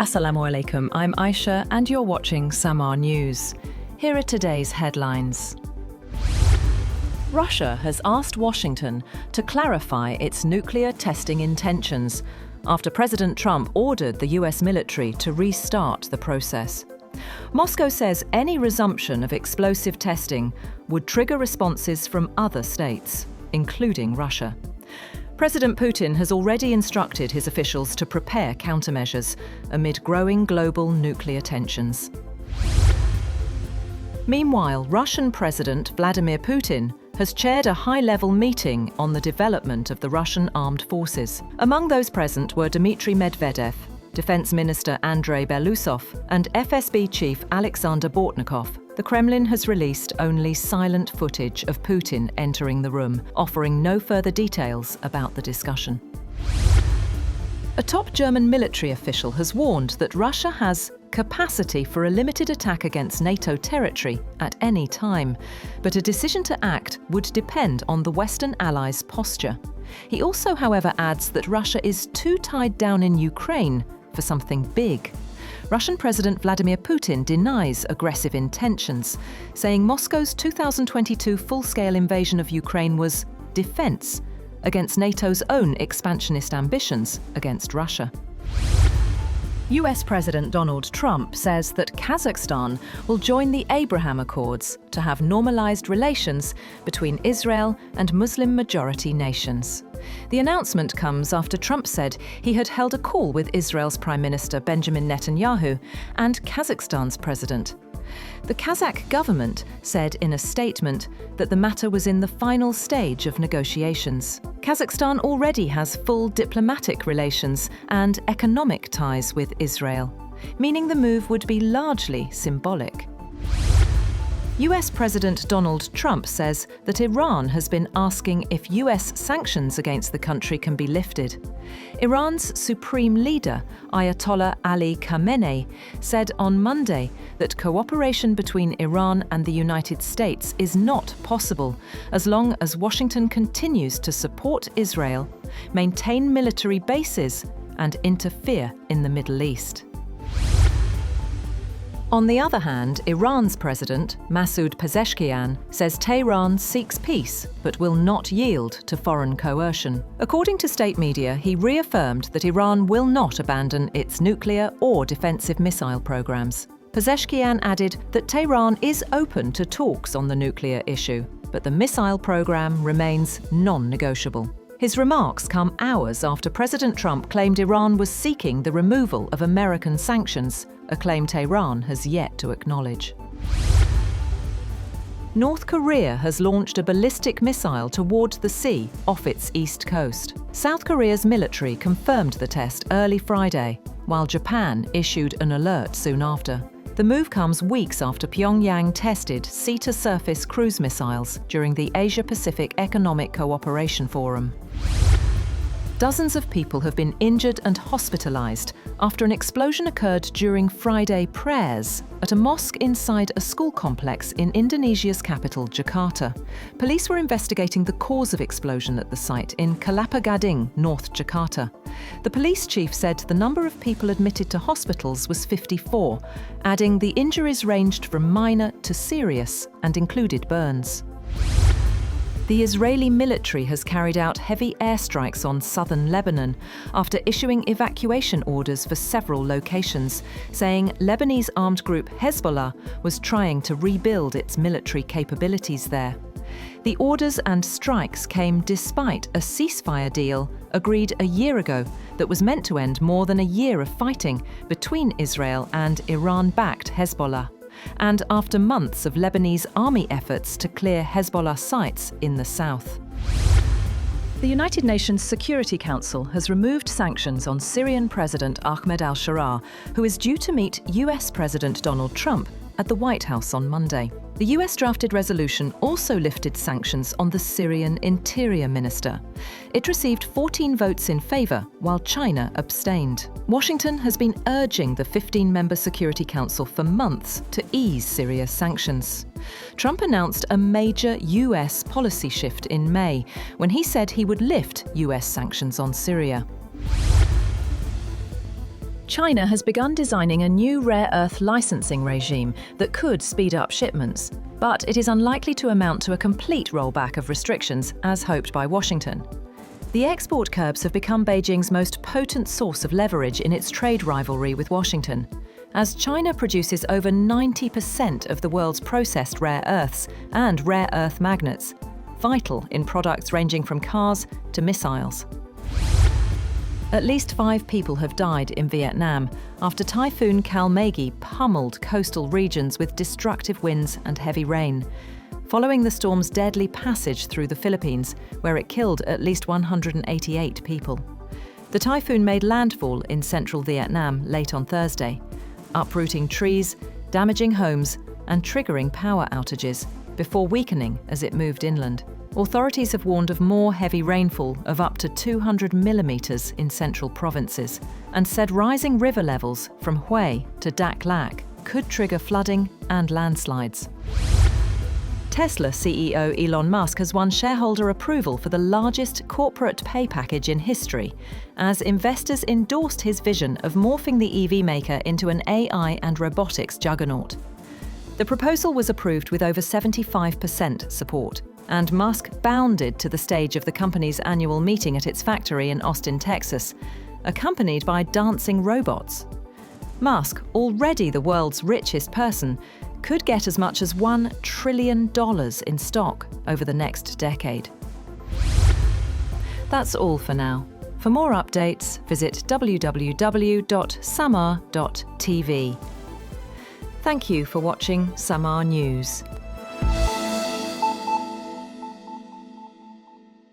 Assalamu alaikum, I'm Aisha and you're watching Samaa News. Here are today's headlines. Russia has asked Washington to clarify its nuclear testing intentions after President Trump ordered the US military to restart the process. Moscow says any resumption of explosive testing would trigger responses from other states, including Russia. President Putin has already instructed his officials to prepare countermeasures amid growing global nuclear tensions. Meanwhile, Russian President Vladimir Putin has chaired a high-level meeting on the development of the Russian armed forces. Among those present were Dmitry Medvedev, Defense Minister Andrei Belousov, and FSB Chief Alexander Bortnikov. The Kremlin has released only silent footage of Putin entering the room, offering no further details about the discussion. A top German military official has warned that Russia has capacity for a limited attack against NATO territory at any time, but a decision to act would depend on the Western allies' posture. He also, however, adds that Russia is too tied down in Ukraine for something big. Russian President Vladimir Putin denies aggressive intentions, saying Moscow's 2022 full-scale invasion of Ukraine was defense against NATO's own expansionist ambitions against Russia. US President Donald Trump says that Kazakhstan will join the Abraham Accords to have normalized relations between Israel and Muslim-majority nations. The announcement comes after Trump said he had held a call with Israel's Prime Minister Benjamin Netanyahu and Kazakhstan's president. The Kazakh government said in a statement that the matter was in the final stage of negotiations. Kazakhstan already has full diplomatic relations and economic ties with Israel, meaning the move would be largely symbolic. US President Donald Trump says that Iran has been asking if US sanctions against the country can be lifted. Iran's supreme leader, Ayatollah Ali Khamenei, said on Monday that cooperation between Iran and the United States is not possible as long as Washington continues to support Israel, maintain military bases, and interfere in the Middle East. On the other hand, Iran's president, Masoud Pezeshkian, says Tehran seeks peace but will not yield to foreign coercion. According to state media, he reaffirmed that Iran will not abandon its nuclear or defensive missile programs. Pezeshkian added that Tehran is open to talks on the nuclear issue, but the missile program remains non-negotiable. His remarks come hours after President Trump claimed Iran was seeking the removal of American sanctions, a claim Tehran has yet to acknowledge. North Korea has launched a ballistic missile toward the sea off its east coast. South Korea's military confirmed the test early Friday, while Japan issued an alert soon after. The move comes weeks after Pyongyang tested sea-to-surface cruise missiles during the Asia-Pacific Economic Cooperation Forum. Dozens of people have been injured and hospitalized after an explosion occurred during Friday prayers at a mosque inside a school complex in Indonesia's capital, Jakarta. Police were investigating the cause of explosion at the site in Kelapa Gading, North Jakarta. The police chief said the number of people admitted to hospitals was 54, adding the injuries ranged from minor to serious and included burns. The Israeli military has carried out heavy airstrikes on southern Lebanon after issuing evacuation orders for several locations, saying Lebanese armed group Hezbollah was trying to rebuild its military capabilities there. The orders and strikes came despite a ceasefire deal agreed a year ago that was meant to end more than a year of fighting between Israel and Iran-backed Hezbollah, and after months of Lebanese army efforts to clear Hezbollah sites in the south. The United Nations Security Council has removed sanctions on Syrian President Ahmed al-Sharaa, who is due to meet US President Donald Trump at the White House on Monday. The US drafted resolution also lifted sanctions on the Syrian Interior Minister. It received 14 votes in favor, while China abstained. Washington has been urging the 15-member Security Council for months to ease Syria's sanctions. Trump announced a major US policy shift in May when he said he would lift US sanctions on Syria. China has begun designing a new rare earth licensing regime that could speed up shipments, but it is unlikely to amount to a complete rollback of restrictions as hoped by Washington. The export curbs have become Beijing's most potent source of leverage in its trade rivalry with Washington, as China produces over 90% of the world's processed rare earths and rare earth magnets, vital in products ranging from cars to missiles. At least 5 people have died in Vietnam after Typhoon Kalmagi pummeled coastal regions with destructive winds and heavy rain, following the storm's deadly passage through the Philippines, where it killed at least 188 people. The typhoon made landfall in central Vietnam late on Thursday, uprooting trees, damaging homes, and triggering power outages before weakening as it moved inland. Authorities have warned of more heavy rainfall of up to 200 millimeters in central provinces and said rising river levels from Hue to Dak Lak could trigger flooding and landslides. Tesla CEO Elon Musk has won shareholder approval for the largest corporate pay package in history, as investors endorsed his vision of morphing the EV maker into an AI and robotics juggernaut. The proposal was approved with over 75% support, and Musk bounded to the stage of the company's annual meeting at its factory in Austin, Texas, accompanied by dancing robots. Musk, already the world's richest person, could get as much as $1 trillion in stock over the next decade. That's all for now. For more updates, visit www.samaa.tv. Thank you for watching Samaa News.